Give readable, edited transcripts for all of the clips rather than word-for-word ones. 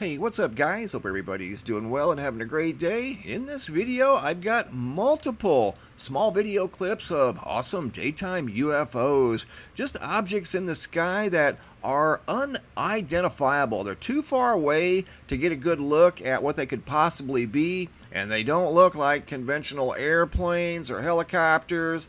Hey, what's up guys? Hope everybody's doing well and having a great day. In this video, I've got multiple small video clips of awesome daytime UFOs. Just objects in the sky that are unidentifiable. They're too far away to get a good look at what they could possibly be, and they don't look like conventional airplanes or helicopters.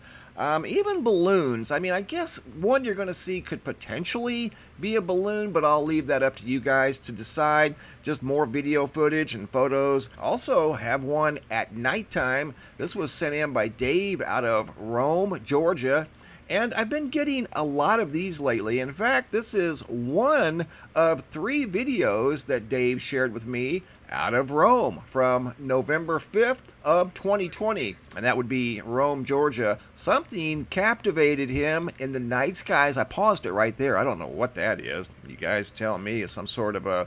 Even balloons. I mean, I guess one you're going to see could potentially be a balloon, but I'll leave that up to you guys to decide. Just more video footage and photos. Also have one at nighttime. This was sent in by Dave out of Rome, Georgia. And I've been getting a lot of these lately. In fact, this is one of 3 videos that Dave shared with me out of Rome from November 5th of 2020. And that would be Rome, Georgia. Something captivated him in the night skies. I paused it right there. I don't know what that is. You guys tell me. It's some sort of a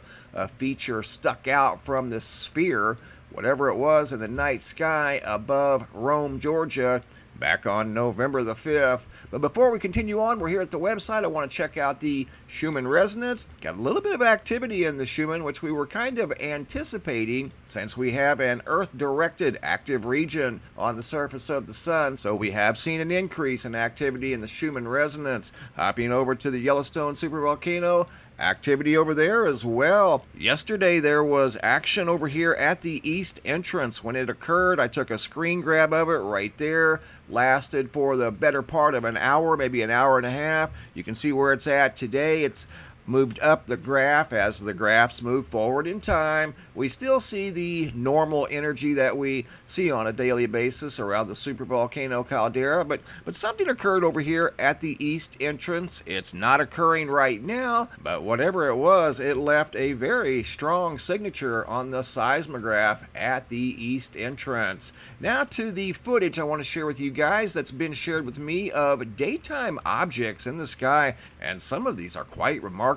feature stuck out from this sphere, whatever it was in the night sky above Rome, Georgia, back on November the 5th. But before we continue on, we're here at the website. I want to check out the Schumann resonance. Got a little bit of activity in the Schumann, which we were kind of anticipating since we have an Earth-directed active region on the surface of the sun. So we have seen an increase in activity in the Schumann resonance. Hopping over to the Yellowstone supervolcano, activity over there as well. Yesterday there was action over here at the east entrance. When it occurred, I took a screen grab of it right there. Lasted for the better part of an hour, maybe an hour and a half. You can see where it's at today. It's moved up the graph as the graphs move forward in time. We still see the normal energy that we see on a daily basis around the supervolcano caldera, but something occurred over here at the east entrance. It's not occurring right now, but whatever it was, it left a very strong signature on the seismograph at the east entrance. Now to the footage I want to share with you guys that's been shared with me of daytime objects in the sky, and some of these are quite remarkable.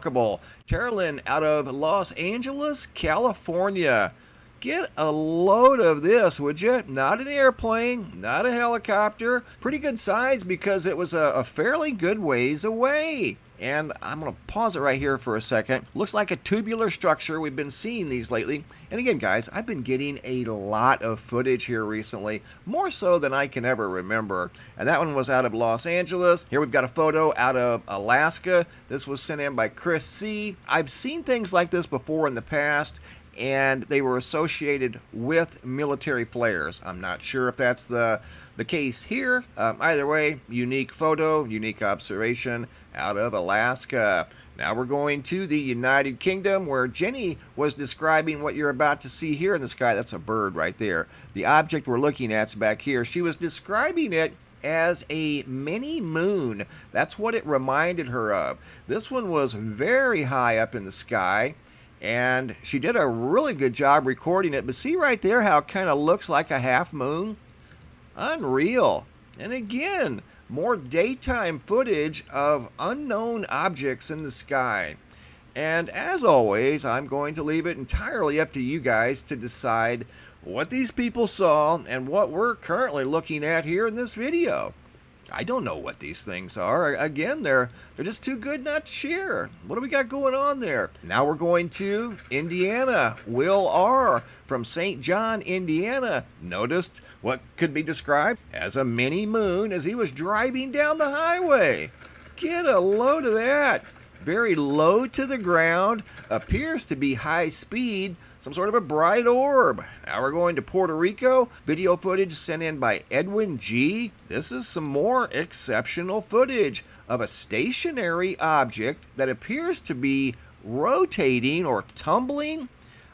TERELYN out of Los Angeles, California. Get a load of this, would you? Not an airplane, not a helicopter. Pretty good size because it was a fairly good ways away. And I'm going to pause it right here for a second. Looks like a tubular structure. We've been seeing these lately. And again, guys, I've been getting a lot of footage here recently, more so than I can ever remember. And that one was out of Los Angeles. Here we've got a photo out of Alaska. This was sent in by Chris C. I've seen things like this before in the past, and they were associated with military flares. I'm not sure if that's the case here. Either way, unique photo, unique observation out of Alaska. Now we're going to the United Kingdom, where Jenny was describing what you're about to see here in the sky. That's a bird right there. The object we're looking at's back here. She was describing it as a mini moon. That's what it reminded her of. This one was very high up in the sky, and she did a really good job recording it. But see right there how it kind of looks like a half moon? Unreal. And again, more daytime footage of unknown objects in the sky. And as always, I'm going to leave it entirely up to you guys to decide what these people saw and what we're currently looking at here in this video. I don't know what these things are. Again, they're just too good not to share. What do we got going on there? Now we're going to Indiana. Will R. from St. John, Indiana, noticed what could be described as a mini moon as he was driving down the highway. Get a load of that. Very low to the ground, appears to be high speed, some sort of a bright orb. Now we're going to Puerto Rico. Video footage sent in by Edwin G. This is some more exceptional footage of a stationary object that appears to be rotating or tumbling.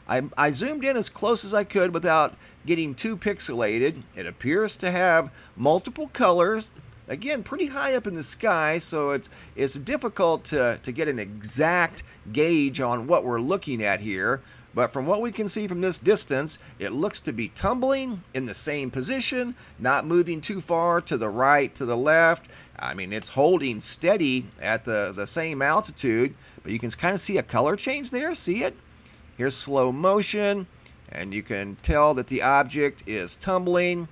I zoomed in as close as I could without getting too pixelated. It appears to have multiple colors. Again, pretty high up in the sky, so it's difficult to get an exact gauge on what we're looking at here. But from what we can see from this distance, it looks to be tumbling in the same position, not moving too far to the right, to the left. I mean, it's holding steady at the same altitude, but you can kind of see a color change there. See it? Here's slow motion, and you can tell that the object is tumbling.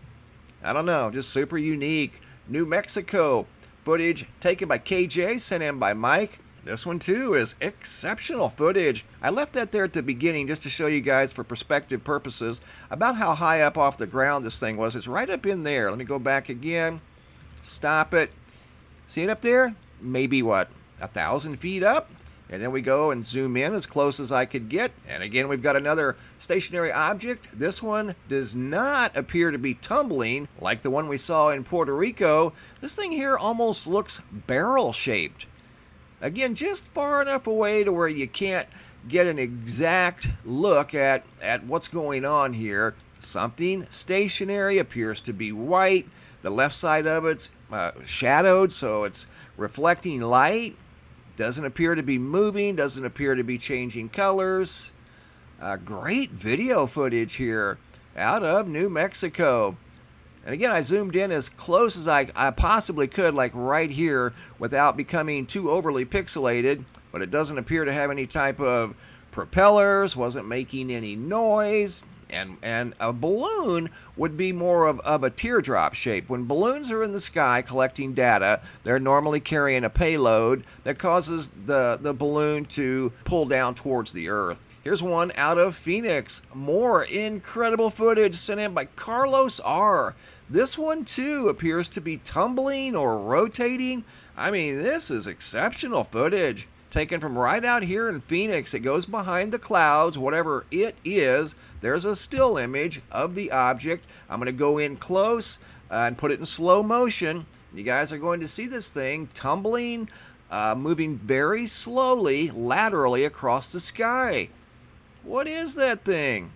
I don't know, just super unique. New Mexico. Footage taken by KJ, sent in by Mike. This one too is exceptional footage. I left that there at the beginning just to show you guys for perspective purposes about how high up off the ground this thing was. It's right up in there. Let me go back again. Stop it. See it up there? Maybe what, 1,000 feet up? And then we go and zoom in as close as I could get. And again, we've got another stationary object. This one does not appear to be tumbling like the one we saw in Puerto Rico. This thing here almost looks barrel-shaped. Again, just far enough away to where you can't get an exact look at what's going on here. Something stationary, appears to be white. The left side of it's shadowed, so it's reflecting light. Doesn't appear to be moving, doesn't appear to be changing colors. Great video footage here out of New Mexico. And again, I zoomed in as close as I possibly could, like right here, without becoming too overly pixelated. But it doesn't appear to have any type of propellers, wasn't making any noise. And a balloon would be more of a teardrop shape. When balloons are in the sky collecting data, they're normally carrying a payload that causes the balloon to pull down towards the Earth. Here's one out of Phoenix. More incredible footage sent in by Carlos R. This one too appears to be tumbling or rotating. I mean, this is exceptional footage. Taken from right out here in Phoenix. It goes behind the clouds, whatever it is. There's a still image of the object. I'm going to go in close and put it in slow motion. You guys are going to see this thing tumbling, moving very slowly, laterally across the sky. What is that thing?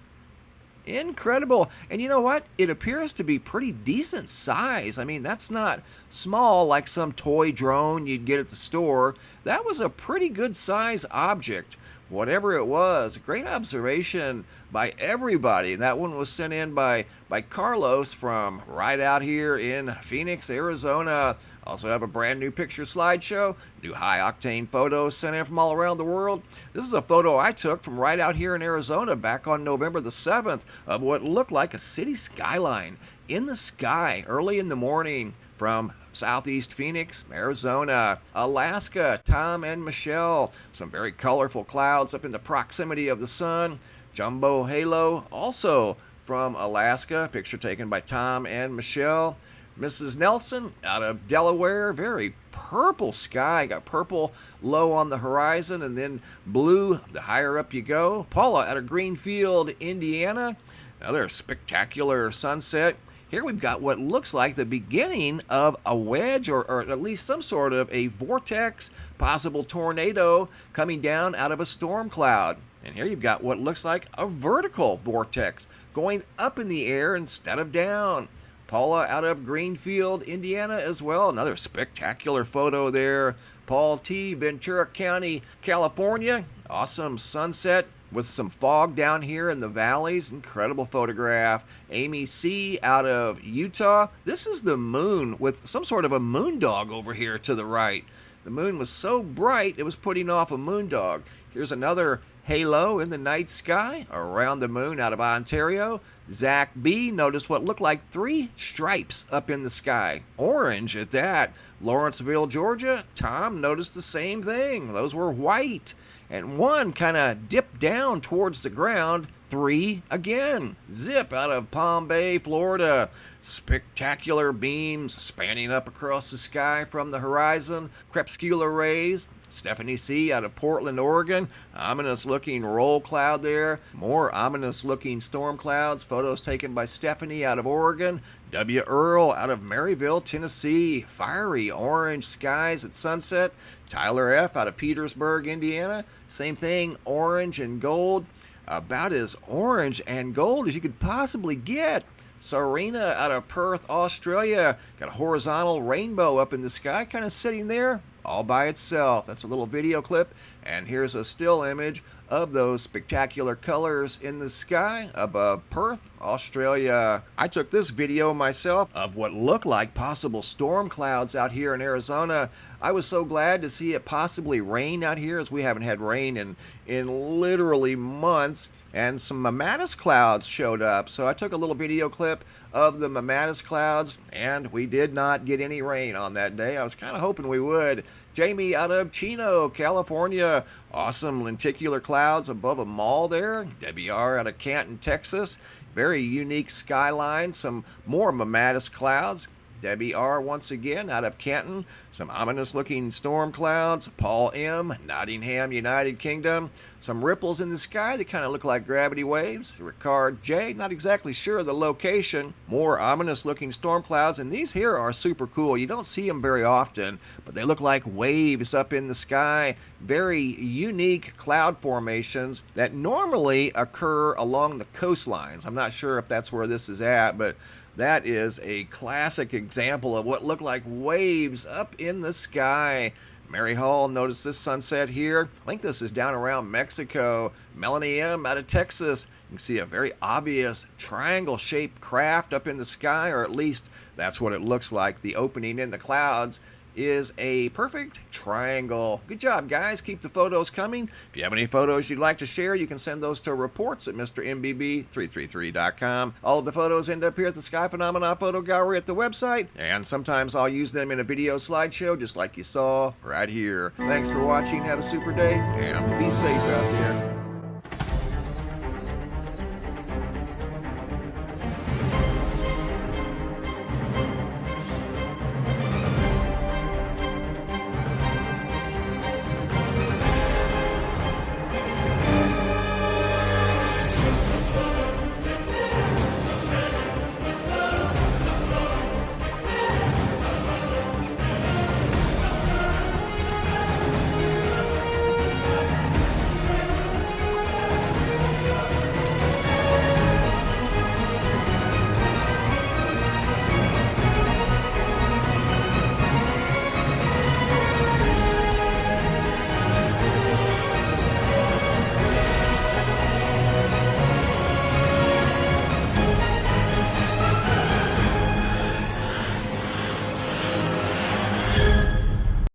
Incredible. And you know what? It appears to be pretty decent size. I mean, that's not small like some toy drone you'd get at the store. That was a pretty good size object. Whatever it was, great observation by everybody. That one was sent in by Carlos from right out here in Phoenix, Arizona. Also have a brand new picture slideshow, new high-octane photos sent in from all around the world. This is a photo I took from right out here in Arizona back on November the 7th of what looked like a city skyline in the sky early in the morning from Southeast Phoenix, Arizona, Alaska, Tom and Michelle. Some very colorful clouds up in the proximity of the sun. Jumbo halo, also from Alaska. Picture taken by Tom and Michelle. Mrs. Nelson out of Delaware. Very purple sky. Got purple low on the horizon and then blue the higher up you go. Paula out of Greenfield, Indiana. Another spectacular sunset. Here we've got what looks like the beginning of a wedge or at least some sort of a vortex, possible tornado coming down out of a storm cloud. And here you've got what looks like a vertical vortex going up in the air instead of down. Paula out of Greenfield, Indiana as well. Another spectacular photo there. Paul T., Ventura County, California. Awesome sunset with some fog down here in the valleys. Incredible photograph. Amy C. out of Utah. This is the moon with some sort of a moon dog over here to the right. The moon was so bright it was putting off a moon dog. Here's another halo in the night sky around the moon out of Ontario. Zach B. noticed what looked like 3 stripes up in the sky. Orange at that. Lawrenceville, Georgia. Tom noticed the same thing. Those were white. And one kind of dipped down towards the ground. 3 again. Zip out of Palm Bay, Florida. Spectacular beams spanning up across the sky from the horizon. Crepuscular rays. Stephanie C. out of Portland, Oregon. Ominous looking roll cloud there. More ominous looking storm clouds. Photos taken by Stephanie out of Oregon. W. Earl out of Maryville, Tennessee. Fiery orange skies at sunset. Tyler F. out of Petersburg, Indiana. Same thing, orange and gold. About as orange and gold as you could possibly get. SERINA out of Perth, Australia. Got a horizontal rainbow up in the sky, kind of sitting there all by itself. That's a little video clip. And here's a still image of those spectacular colors in the sky above Perth, Australia. I took this video myself of what looked like possible storm clouds out here in Arizona. I was so glad to see it possibly rain out here, as we haven't had rain in literally months. And some mammatus clouds showed up. So I took a little video clip of the mammatus clouds, and we did not get any rain on that day. I was kind of hoping we would. Jamie out of Chino, California. Awesome lenticular clouds above a mall there. Debbie R out of Canton, Texas. Very unique skyline. Some more mammatus clouds. Debbie R once again out of Canton. Some ominous looking storm clouds. Paul M, Nottingham, United Kingdom. Some ripples in the sky that kind of look like gravity waves. Ricard J, not exactly sure of the location. More ominous looking storm clouds, and these here are super cool. You don't see them very often, but they look like waves up in the sky. Very unique cloud formations that normally occur along the coastlines. I'm not sure if that's where this is at, but that is a classic example of what look like waves up in the sky. Mary Hall, notice this sunset here. I think this is down around Mexico. Melanie M out of Texas. You can see a very obvious triangle-shaped craft up in the sky, or at least that's what it looks like. The opening in the clouds is a perfect triangle. Good job, guys. Keep the photos coming. If you have any photos you'd like to share, you can send those to reports at MrMBB333.com. All of the photos end up here at the Sky Phenomena Photo Gallery at the website, and sometimes I'll use them in a video slideshow just like you saw right here. Thanks for watching. Have a super day, and be safe out there.